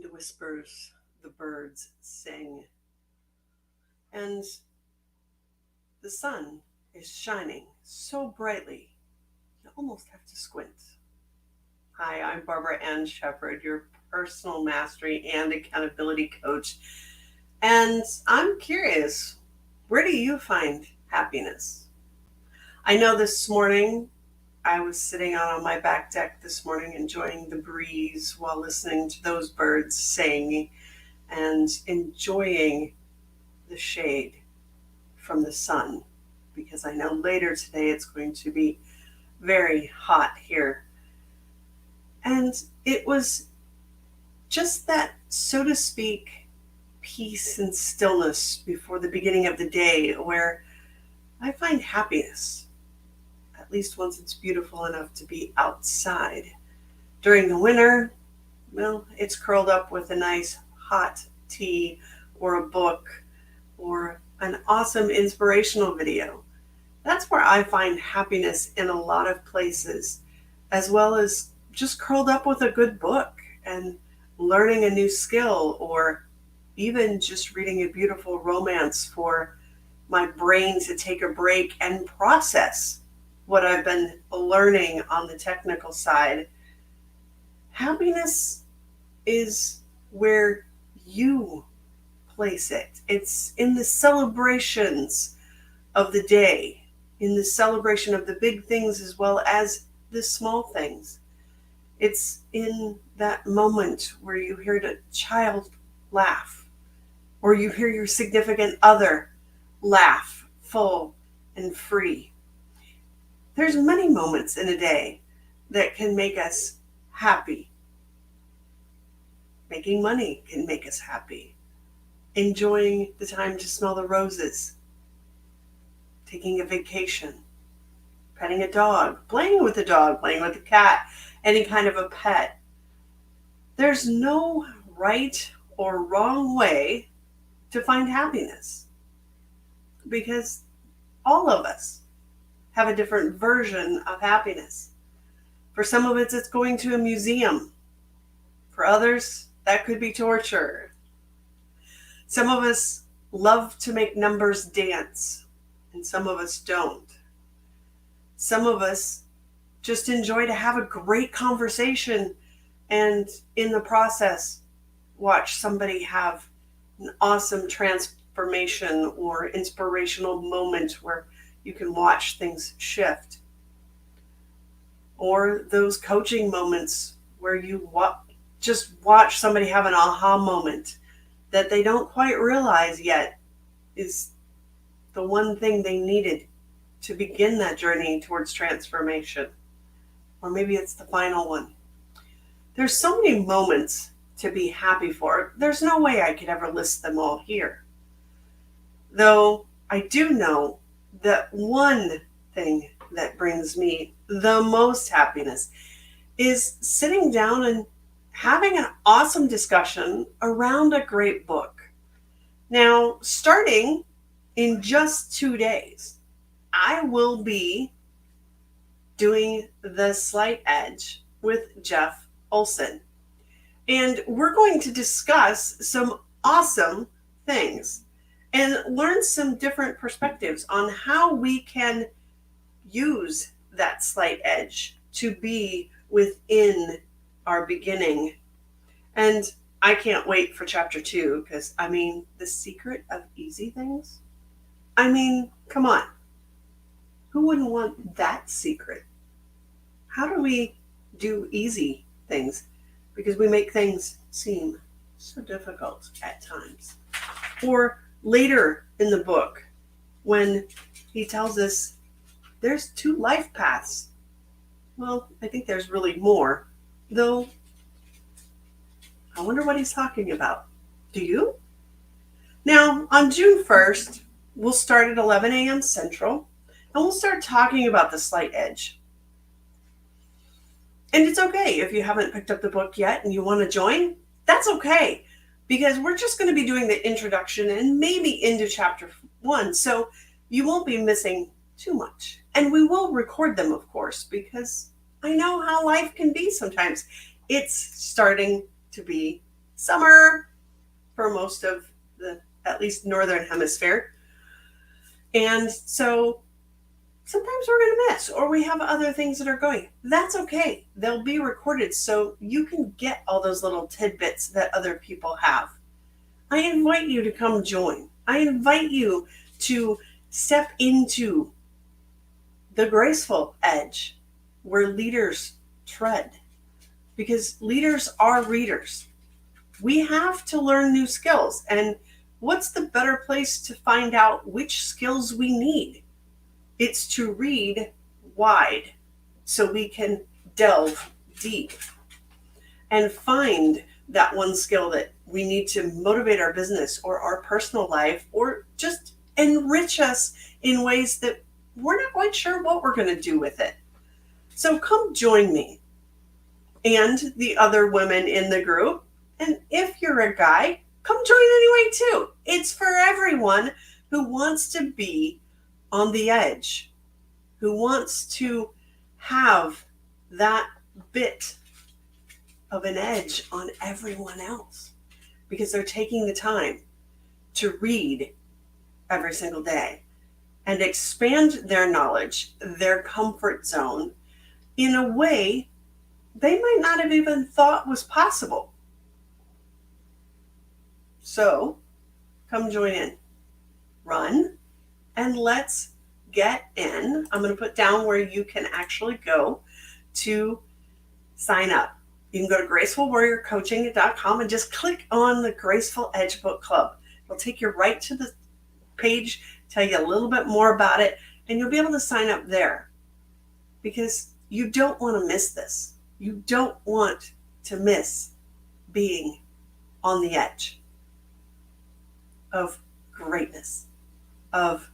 The whispers the birds sing, and the sun is shining so brightly you almost have to squint. Hi, I'm Barbara Ann Shepherd, your personal mastery and accountability coach. And I'm curious, where do you find happiness? I know this morning I was sitting out on my back deck this morning enjoying the breeze while listening to those birds sing and enjoying the shade from the sun because I know later today it's going to be very hot here. And it was just that, so to speak, peace and stillness before the beginning of the day where I find happiness, at least once it's beautiful enough to be outside. During the winter, well, it's curled up with a nice hot tea or a book or an awesome inspirational video. That's where I find happiness in a lot of places, as well as just curled up with a good book and learning a new skill, or even just reading a beautiful romance for my brain to take a break and process what I've been learning on the technical side. Happiness is where you place it. It's in the celebrations of the day, in the celebration of the big things as well as the small things. It's in that moment where you hear a child laugh, or you hear your significant other laugh full and free. There's many moments in a day that can make us happy. Making money can make us happy. Enjoying the time to smell the roses. Taking a vacation. Petting a dog. Playing with a dog. Playing with a cat. Any kind of a pet. There's no right or wrong way to find happiness, because all of us have a different version of happiness. For some of us, it's going to a museum. For others, that could be torture. Some of us love to make numbers dance, and some of us don't. Some of us just enjoy to have a great conversation and in the process watch somebody have an awesome transformation or inspirational moment where you can watch things shift. Or those coaching moments where you just watch somebody have an aha moment that they don't quite realize yet is the one thing they needed to begin that journey towards transformation. Or maybe it's the final one. There's so many moments to be happy for. There's no way I could ever list them all here. Though I do know that one thing that brings me the most happiness is sitting down and having an awesome discussion around a great book. Now, starting in just 2 days, I will be doing The Slight Edge with Jeff Olson. And we're going to discuss some awesome things and learn some different perspectives on how we can use that slight edge to be within our beginning. And I can't wait for chapter 2 because, the secret of easy things. Come on. Who wouldn't want that secret? How do we do easy things? Because we make things seem so difficult at times. Or later in the book, when he tells us there's 2 life paths. Well, I think there's really more, though I wonder what he's talking about. Do you? Now, on June 1st, we'll start at 11 a.m. Central, and we'll start talking about the slight edge. And it's okay if you haven't picked up the book yet and you want to join. That's okay, because we're just going to be doing the introduction and maybe into chapter 1, so you won't be missing too much. And we will record them, of course, because I know how life can be sometimes. It's starting to be summer for most of the, at least northern hemisphere. And so sometimes we're going to miss, or we have other things that are going. That's okay. They'll be recorded so you can get all those little tidbits that other people have. I invite you to come join. I invite you to step into the graceful edge where leaders tread, because leaders are readers. We have to learn new skills, and what's the better place to find out which skills we need? It's to read wide so we can delve deep and find that one skill that we need to motivate our business or our personal life, or just enrich us in ways that we're not quite sure what we're going to do with it. So come join me and the other women in the group. And if you're a guy, come join anyway too. It's for everyone who wants to be on the edge, who wants to have that bit of an edge on everyone else, because they're taking the time to read every single day and expand their knowledge, their comfort zone, in a way they might not have even thought was possible. So come join in, run, and let's get in. I'm going to put down where you can actually go to sign up. You can go to gracefulwarriorcoaching.com and just click on the Graceful Edge Book Club. It'll take you right to the page, tell you a little bit more about it, and you'll be able to sign up there, because you don't want to miss this. You don't want to miss being on the edge of greatness, of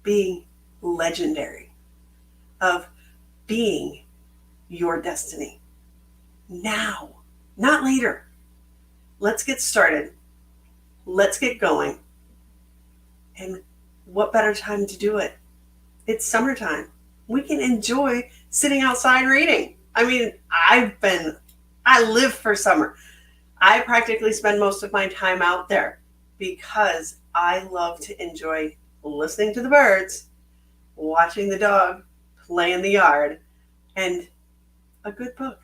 being legendary, of being your destiny. Now, not later. Let's get started. Let's get going. And what better time to do it? It's summertime. We can enjoy sitting outside reading. I mean, I live for summer. I practically spend most of my time out there because I love to enjoy listening to the birds, watching the dog play in the yard, and a good book.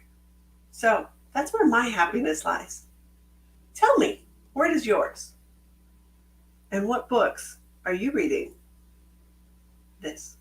So that's where my happiness lies. Tell me, where does yours? And what books are you reading this